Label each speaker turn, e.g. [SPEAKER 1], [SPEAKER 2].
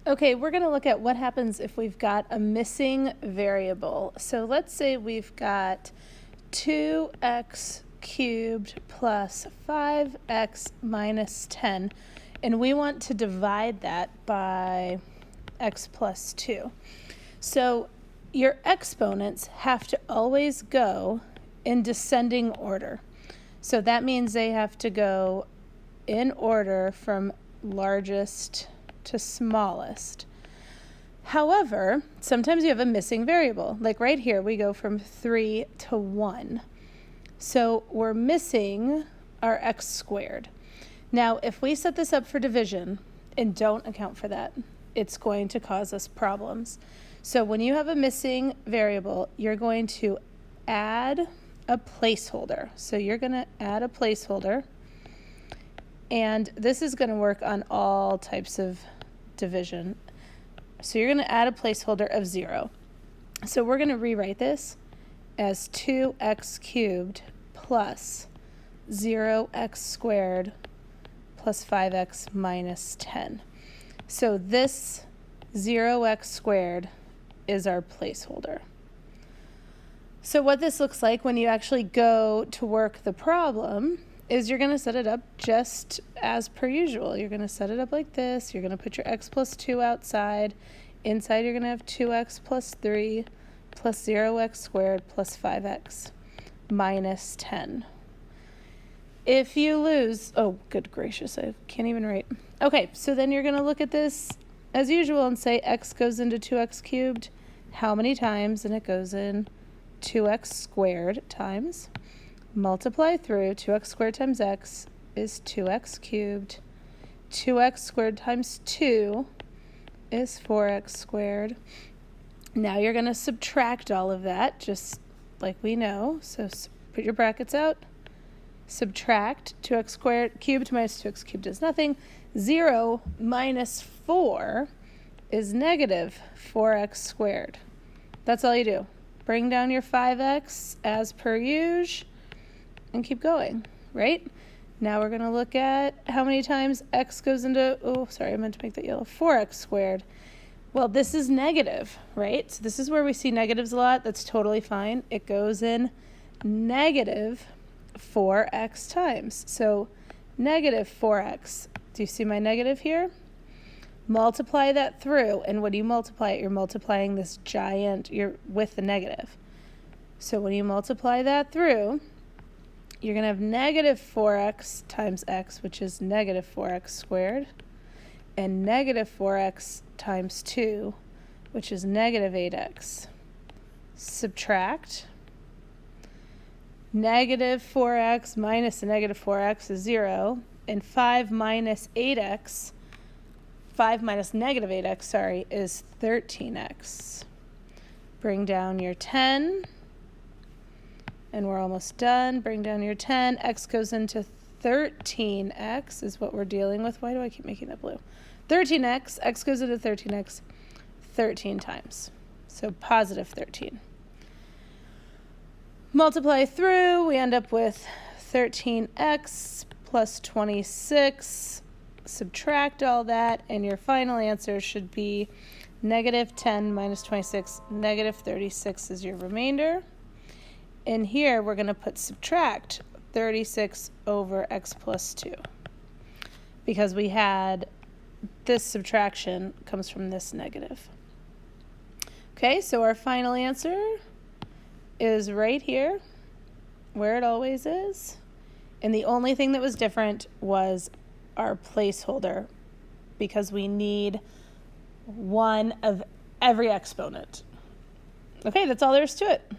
[SPEAKER 1] Okay, we're going to look at what happens if we've got a missing variable. So let's say we've got 2x cubed plus 5x minus 10, and we want to divide that by x plus 2. So your exponents have to always go in descending order. So that means they have to go in order from largest to smallest. However, sometimes you have a missing variable. Like right here, we go from 3 to 1. So we're missing our x squared. Now, if we set this up for division and don't account for that, it's going to cause us problems. So when you have a missing variable, you're going to add a placeholder. So you're going to add a placeholder, and this is going to work on all types of division. So you're going to add a placeholder of 0. So we're going to rewrite this as 2x cubed plus 0x squared plus 5x minus 10. So this 0x squared is our placeholder. So what this looks like when you actually go to work the problem is you're going to set it up just as per usual. You're going to set it up like this. You're going to put your x plus 2 outside. Inside you're going to have 2x plus 3 plus 0x squared plus 5x minus 10. If you lose, oh, good gracious, I can't even write. Okay, so then you're going to look at this as usual and say x goes into 2x cubed how many times? And it goes in 2x squared times. Multiply through 2x squared times x is 2x cubed. 2x squared times 2 is 4x squared. Now you're going to subtract all of that, just like we know. So put your brackets out. Subtract 2x squared cubed minus 2x cubed is nothing. 0 minus 4 is negative 4x squared. That's all you do. Bring down your 5x as per usual and keep going, right? Now we're going to look at how many times x goes into, oh, sorry, I meant to make that yellow, 4x squared. Well, this is negative, right? So this is where we see negatives a lot. That's totally fine. It goes in negative 4x times. So negative 4x. Do you see my negative here? Multiply that through, and when you multiply it, you're multiplying this giant, you're with the negative. So when you multiply that through, you're going to have negative 4x times x, which is negative 4x squared, and negative 4x times 2, which is negative 8x. Subtract. Negative 4x minus a negative 4x is 0, and 5 minus 8x, 5 minus negative 8x, sorry, is 13x. Bring down your 10. And we're almost done. Bring down your 10. X goes into 13x is what we're dealing with. Why do I keep making that blue? 13x. X goes into 13x 13 times. So positive 13. Multiply through. We end up with 13x plus 26. Subtract all that. And your final answer should be negative 10 minus 26. Negative 36 is your remainder. In here, we're going to put subtract 36 over x plus 2 because we had this subtraction comes from this negative. Okay, so our final answer is right here where it always is. And the only thing that was different was our placeholder because we need one of every exponent. Okay, that's all there is to it.